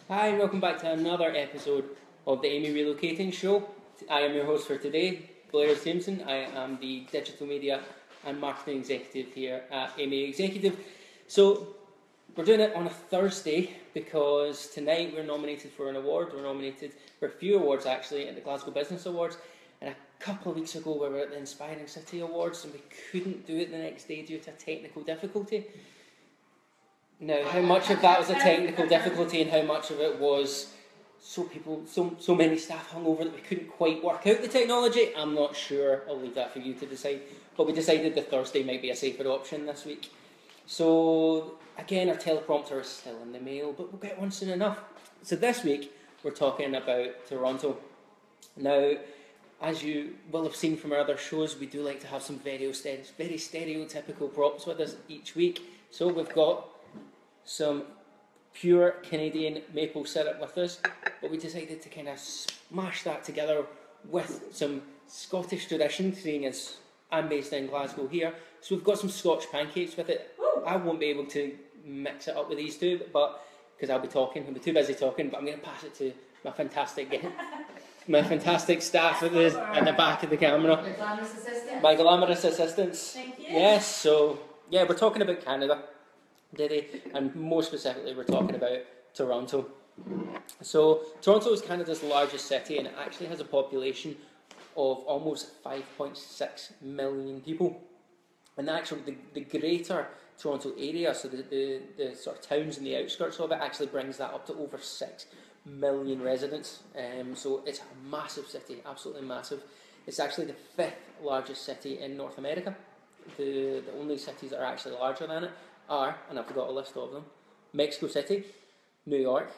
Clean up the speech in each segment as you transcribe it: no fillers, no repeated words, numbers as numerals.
Hi, welcome back to another episode of the amiRelocating show. I am your host for today, Blair Simpson. I am the digital media and marketing executive here at Ami Executive. So we're doing it on a Thursday because tonight we're nominated for an award. We're nominated for a few awards actually at the Glasgow Business Awards. And a couple of weeks ago we were at the Inspiring City Awards and we couldn't do it the next day due to a technical difficulty. Now, how much of that was a technical difficulty and how much of it was so many staff hung over that we couldn't quite work out the technology, I'm not sure. I'll leave that for you to decide. But we decided the Thursday might be a safer option this week. So, again, our teleprompter is still in the mail, but we'll get one soon enough. So this week, we're talking about Toronto. Now, as you will have seen from our other shows, we do like to have some very stereotypical props with us each week. So we've got some pure Canadian maple syrup with us, but we decided to kind of smash that together with some Scottish tradition, seeing as I'm based in Glasgow here. So we've got some Scotch pancakes with it. I won't be able to mix it up with these two, but because I'll be too busy talking, but I'm going to pass it to my fantastic staff at the back of the camera. Your glamorous assistant. My glamorous assistants. Thank you. Yes, so yeah, we're talking about Canada today, and more specifically we're talking about Toronto. So Toronto is Canada's largest city and it actually has a population of almost 5.6 million people. And actually the greater Toronto area, so the sort of towns and the outskirts of it, actually brings that up to over 6 million residents. So it's a massive city, absolutely massive. It's actually the 5th largest city in North America. The only cities that are actually larger than it are, and I've got a list of them, Mexico City, New York,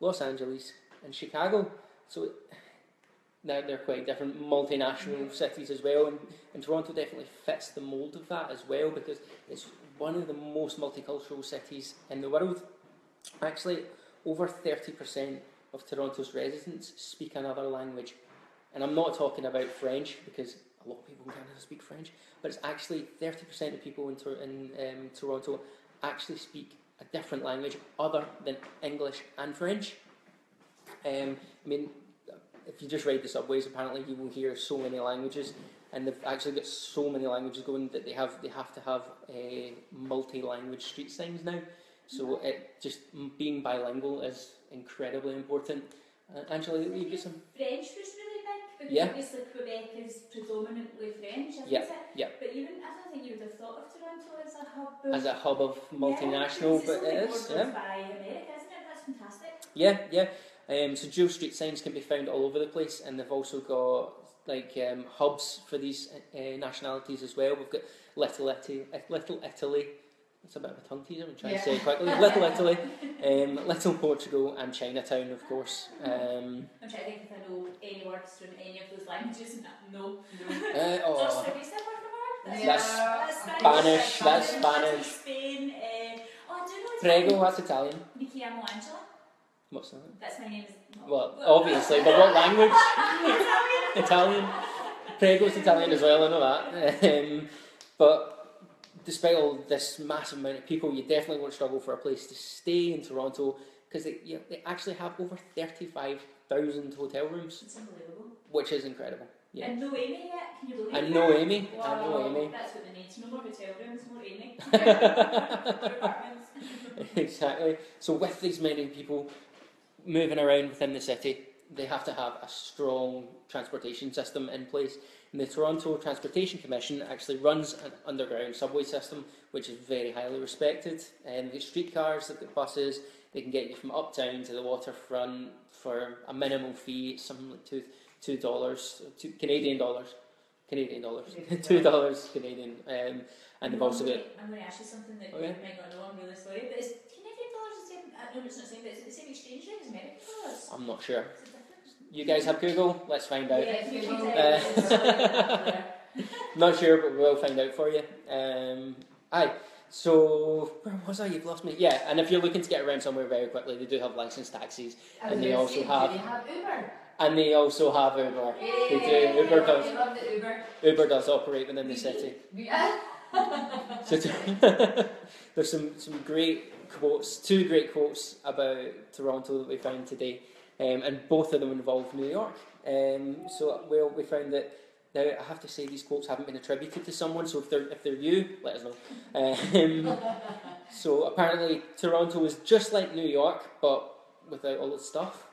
Los Angeles and Chicago. So they're quite different multinational cities as well, and Toronto definitely fits the mould of that as well because it's one of the most multicultural cities in the world. Actually, over 30% of Toronto's residents speak another language. And I'm not talking about French because a lot of people in Canada speak French, but it's actually 30% of people in Toronto actually speak a different language other than English and French. I mean, if you just ride the subways, apparently you will hear so many languages, and they've actually got so many languages going that they have to have multi-language street signs now. So it just being bilingual is incredibly important. Angela, you get some French was really big because obviously Quebec is predominantly French, isn't it? Yeah. But even I don't think you would have thought of Toronto as a hub of multinational, but it is. Yeah. By America, isn't it? That's fantastic. Yeah. So dual street signs can be found all over the place, and they've also got hubs for these nationalities as well. We've got Little Italy. It's a bit of a tongue teaser, I'm trying to say it quickly. Little Italy, Little Portugal, and Chinatown, of course. I'm trying to think if I know any words from any of those languages. No. That's Spanish. That's Spanish. Spain. I do know. Prego, that's Italian. Mi chiamo Angela. What's that? That's my name. Well, obviously, but what language? Italian. Prego's Italian as well, I know that. But despite all this massive amount of people, you definitely won't struggle for a place to stay in Toronto because they actually have over 35,000 hotel rooms. It's unbelievable. Which is incredible. Yeah. And no Amy yet? Can you believe that? And no Amy. Wow, and no Amy. That's what they need. No more hotel rooms, more Amy. More apartments. Exactly. So with these many people moving around within the city, they have to have a strong transportation system in place. And the Toronto Transportation Commission actually runs an underground subway system, which is very highly respected. And they've got streetcars, they've got buses, they can get you from uptown to the waterfront for a minimal fee, something like $2 Canadian dollars. $2 Canadian. And they've also got... I'm going to ask you something that you might not know, I'm really sorry, but is Canadian dollars the same? No, it's not the same, but is it the same exchange rate as American dollars? I'm not sure. You guys have Google? Let's find out. Not sure, but we'll find out for you. So where was I? You've lost me. Yeah, and if you're looking to get around somewhere very quickly, they do have licensed taxis, and they also have Uber. And they also have Uber. Yay. They do. Uber does. I love the Uber. Uber does operate within the city. Yeah. So there's some great quotes, two great quotes about Toronto that we found today, and both of them involve New York. So we found that. Now I have to say these quotes haven't been attributed to someone, so if they're you, let us know. So apparently Toronto is just like New York, but without all the stuff.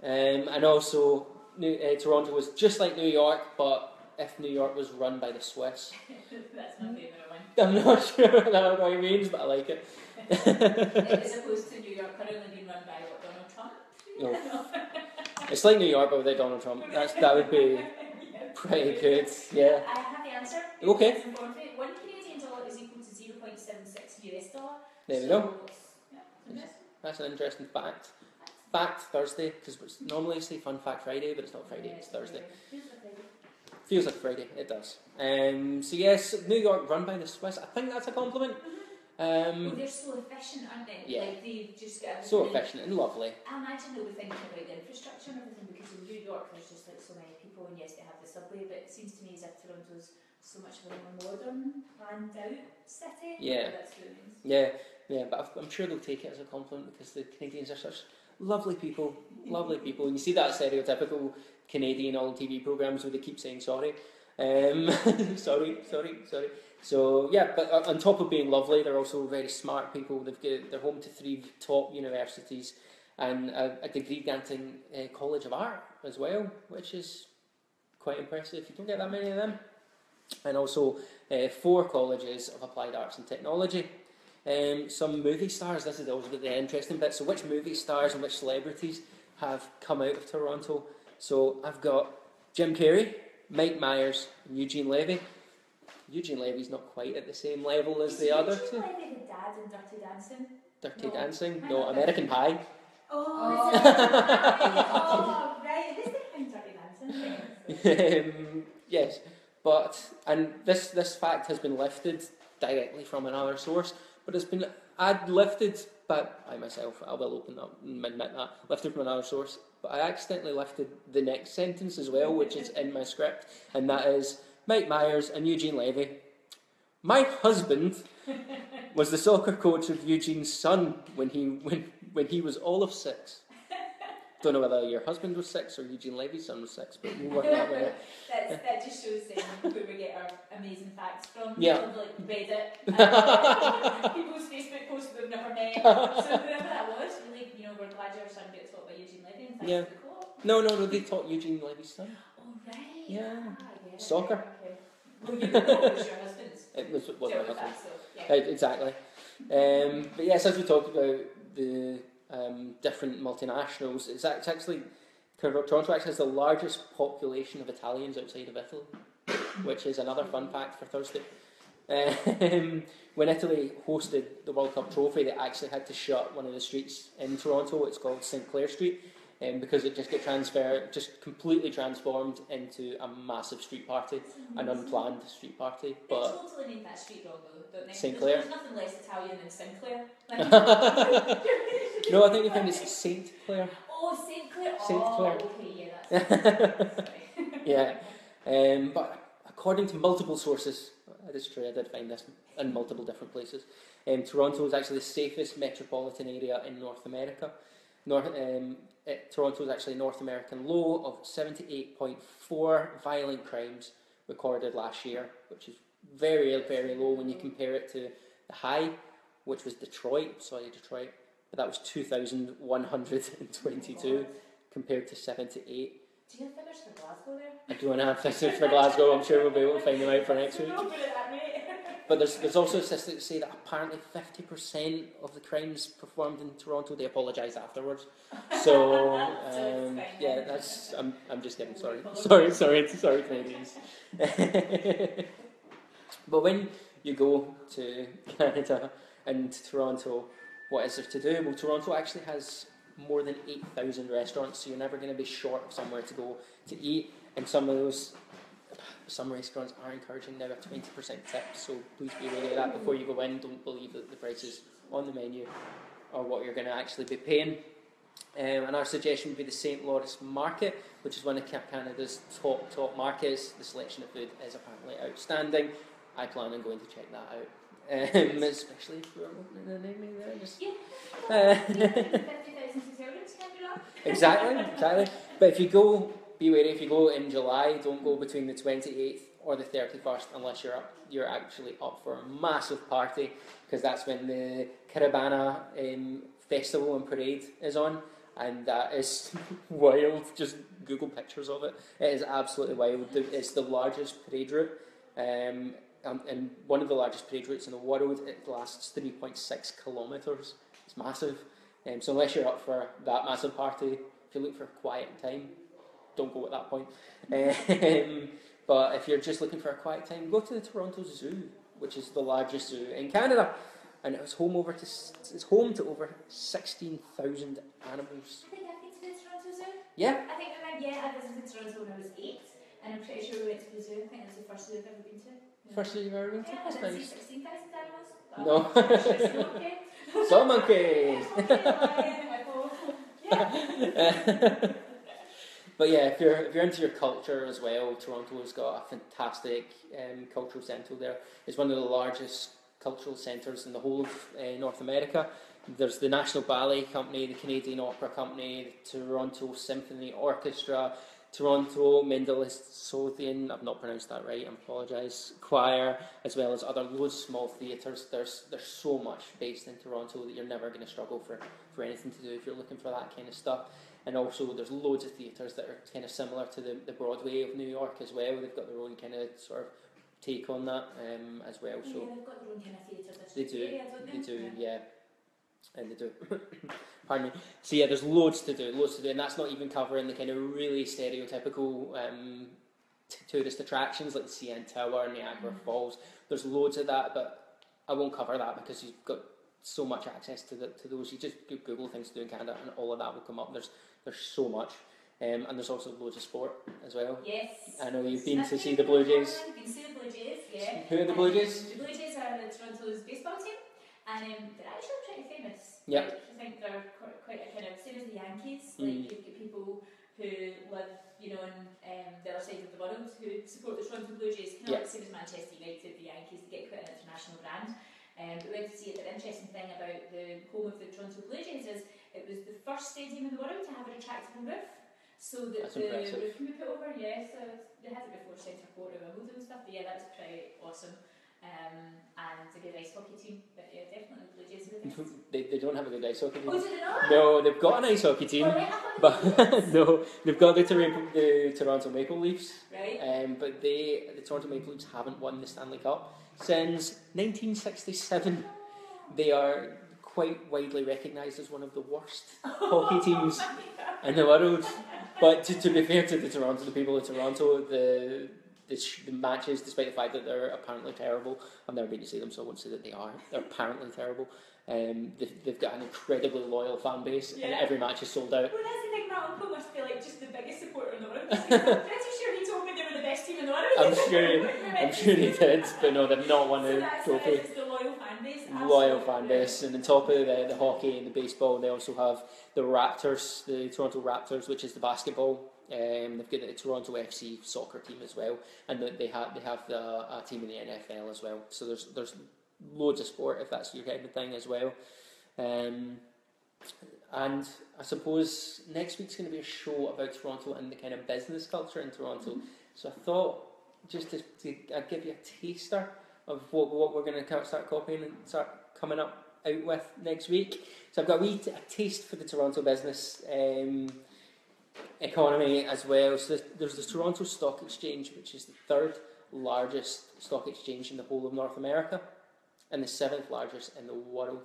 And also Toronto was just like New York, but if New York was run by the Swiss. That's my favourite one. I'm not sure what that means, but I like it. As opposed to New York currently being run by what, Donald Trump? No. It's like New York, but without Donald Trump. That would be pretty good. Yeah. I have the answer. Okay. $1 Canadian dollar is equal to $0.76 US dollar. There we go. Yeah, that's an interesting fact. Fact Thursday, because normally say Fun Fact Friday, but it's not Friday, it's Thursday. Feels like Friday, it does. So yes, New York run by the Swiss. I think that's a compliment. They're so efficient, aren't they? Yeah. Like they just get everything. So efficient and lovely. I imagine they'll be thinking about the infrastructure and everything, because in New York there's just like so many people, and yes, they have the subway, but it seems to me as if Toronto's so much of a more modern, planned out city. Yeah. That's what it means. Yeah, but I'm sure they'll take it as a compliment, because the Canadians are such lovely people, and you see that stereotypical Canadian all TV programmes where they keep saying sorry. Sorry. So yeah, but on top of being lovely, they're also very smart people. They're home to 3 top universities and a degree-granting college of art as well, which is quite impressive. You don't get that many of them. And also 4 colleges of applied arts and technology. Some movie stars. This is always the interesting bit. So, which movie stars and which celebrities have come out of Toronto? So, I've got Jim Carrey, Mike Myers, and Eugene Levy. Eugene Levy's not quite at the same level as the other two. Eugene Levy the dad in Dirty Dancing? Dirty Dancing? No, American Pie. Oh, is it? Oh, right. It is the kind of Dirty Dancing. Yes, and this fact has been lifted directly from another source, but it's been lifted, but I myself, I will open up and admit that, lifted from another source, but I accidentally lifted the next sentence as well, which is in my script, and that is, Mike Myers and Eugene Levy. My husband was the soccer coach of Eugene's son when he was all of 6. Don't know whether your husband was 6 or Eugene Levy's son was 6, but we'll work that one out. That just shows where we get our amazing facts from. Yeah. From like Reddit, people's Facebook posts we've never met. So whoever that was, really, we're glad your son gets taught by Eugene Levy, and thanks for the quote. No, they taught Eugene Levy's son. Oh right. Yeah. Yeah. Soccer. Okay. Well, you know it was your husband's. It was my husband. So, yeah. Exactly. But yes, as we talked about the different multinationals, it's actually Toronto actually has the largest population of Italians outside of Italy, which is another fun fact for Thursday. When Italy hosted the World Cup trophy, they actually had to shut one of the streets in Toronto. It's called St Clair Street, because it just completely transformed into a massive street party, an unplanned street party. But they totally made that street wrong though, don't they? St Clair. There's nothing less Italian than Sinclair. No, I think you found it's Saint Clair. Oh, St Clair. St Clair. Okay, yeah, Yeah, but according to multiple sources, it is true, I did find this in multiple different places. Toronto is actually the safest metropolitan area in North America. Toronto is actually a North American low of 78.4 violent crimes recorded last year, which is very, very low when you compare it to the high, which was Detroit, but that was 2,122 compared to 78. Do you have figures for Glasgow there? I don't have figures for Glasgow. I'm sure we'll be able to find them out for next week. But there's also statistics that say that apparently 50% of the crimes performed in Toronto, they apologise afterwards. So yeah, that's I'm just kidding. Sorry, Canadians. But when you go to Canada and Toronto, what is there to do? Well, Toronto actually has more than 8,000 restaurants, so you're never going to be short of somewhere to go to eat. And some restaurants are encouraging now a 20% tip, so please be aware of that before you go in. Don't believe that the prices on the menu are what you're going to actually be paying. And our suggestion would be the St. Lawrence Market, which is one of Canada's top markets. The selection of food is apparently outstanding. I plan on going to check that out. Especially if you're opening an enemy there. Just, Yeah. 50,000 servants can do that. exactly. But if you go, be wary. If you go in July, don't go between the 28th or the 31st unless you're actually up for a massive party, because that's when the Caravana festival and parade is on, and that is wild. Just Google pictures of it. It is absolutely wild. It's the largest parade route, and one of the largest parade routes in the world. It lasts 3.6 kilometres. It's massive. So unless you're up for that massive party, if you look for a quiet time, don't go at that point. But if you're just looking for a quiet time, go to the Toronto Zoo, which is the largest zoo in Canada, and it's home to over 16,000 animals. I think I've been to the Toronto Zoo. Yeah. I visited Toronto when I was 8, and I'm pretty sure we went to the zoo. I think it was the first zoo I've ever been to. Yeah. First zoo you've ever been to? Yeah, That's I didn't nice. see 16,000 animals. No. Some monkeys. Yeah. But yeah, if you're into your culture as well, Toronto's got a fantastic cultural centre there. It's one of the largest cultural centres in the whole of North America. There's the National Ballet Company, the Canadian Opera Company, the Toronto Symphony Orchestra, Toronto Mendelssohn, I've not pronounced that right, I apologise, choir, as well as other loads of small theatres. There's so much based in Toronto that you're never going to struggle for anything to do if you're looking for that kind of stuff. And also there's loads of theatres that are kind of similar to the Broadway of New York as well. They've got their own kind of sort of take on that as well. So they've got their own kind of theatre district area, don't they? They do, yeah. And they do. Pardon me. So yeah, there's loads to do, and that's not even covering the kind of really stereotypical tourist attractions like the CN Tower, Niagara Falls. There's loads of that, but I won't cover that because you've got so much access to those. You just Google things to do in Canada, and all of that will come up. There's so much. And there's also loads of sport as well. Yes. I know you've been to see the Blue Jays. You've been to see the Blue Jays, yeah. Who are the Blue Jays? The Blue Jays are Toronto's baseball team, and they're actually pretty famous. Yep. Like, I think they're quite a kind of same as the Yankees. Mm. Like you've got people who live, on the other side of the world who support the Toronto Blue Jays. Kind of like same as Manchester United, the Yankees. They get quite an international brand. But we went to see it. The interesting thing about the home of the Toronto Blue Jays is it was the first stadium in the world to have a retractable roof. So that That's the impressive. roof can be put over, so they had it before Centre Court or Wimbledon and stuff, but yeah, that was pretty awesome. And a good ice hockey team, but yeah, definitely the Blue Jays are the best. They don't have a good ice hockey team. Oh, do they not? No, they've got an ice hockey team, but no, they've got the Toronto Maple Leafs. Right. But the Toronto Maple Leafs haven't won the Stanley Cup since 1967. They are quite widely recognised as one of the worst hockey teams in the world. But to be fair to the people of Toronto, the matches, despite the fact that they're apparently terrible, I've never been to see them, so I won't say that they are. They're apparently terrible. They've got an incredibly loyal fan base, and every match is sold out. Well, that's the thing, my uncle must be like just the biggest supporter in the world. I'm pretty sure he told me they were the best team in the world. I'm sure he did, but no, they've not won a trophy. It's the loyal fan base. Loyal fan base, and on top of the hockey and the baseball, they also have the Raptors, the Toronto Raptors, which is the basketball. They've got the Toronto FC soccer team as well, and they have a team in the NFL as well. So there's loads of sport if that's your kind of thing as well. And I suppose next week's going to be a show about Toronto and the kind of business culture in Toronto. So I thought just to give you a taster of what we're going to start copying and start coming out with next week. So I've got a taste for the Toronto business economy as well. So there's the Toronto Stock Exchange, which is the third largest stock exchange in the whole of North America, and the seventh largest in the world,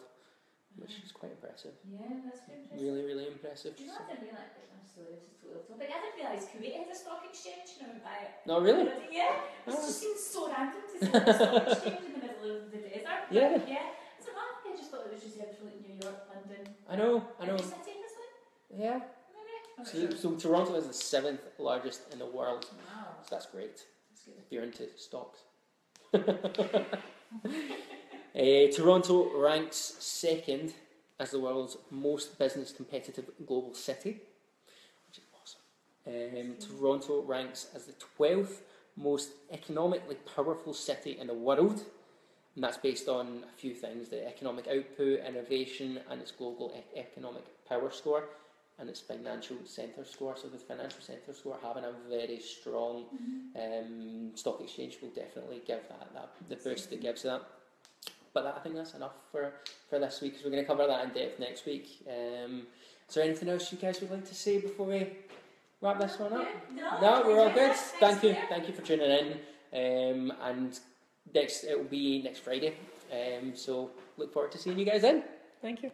which is quite impressive. Yeah, that's quite impressive. Really, really impressive. Do you know, I didn't realise, sorry, this is totally off topic, I didn't realise Kuwait had a stock exchange and I went by it. No, really? Yeah, it just seems so random to see a stock exchange in the middle of the desert. Yeah. Yeah. I don't know, I just thought it was just like New York, London. I know. Every city in this one? Yeah. So Toronto is the seventh largest in the world. Wow. So that's great. That's good. If you're into stocks. Toronto ranks second as the world's most business competitive global city, which is awesome. Toronto ranks as the 12th most economically powerful city in the world, And that's based on a few things: the economic output, innovation, and its global economic power score, and its financial centre score. So the financial centre score having a very strong stock exchange will definitely give that the boost it gives that. But I think that's enough for this week, because we're going to cover that in depth next week. Is there anything else you guys would like to say before we wrap this one up? No, we're all good. Thank you for tuning in. And it will be next Friday. So look forward to seeing you guys then. Thank you.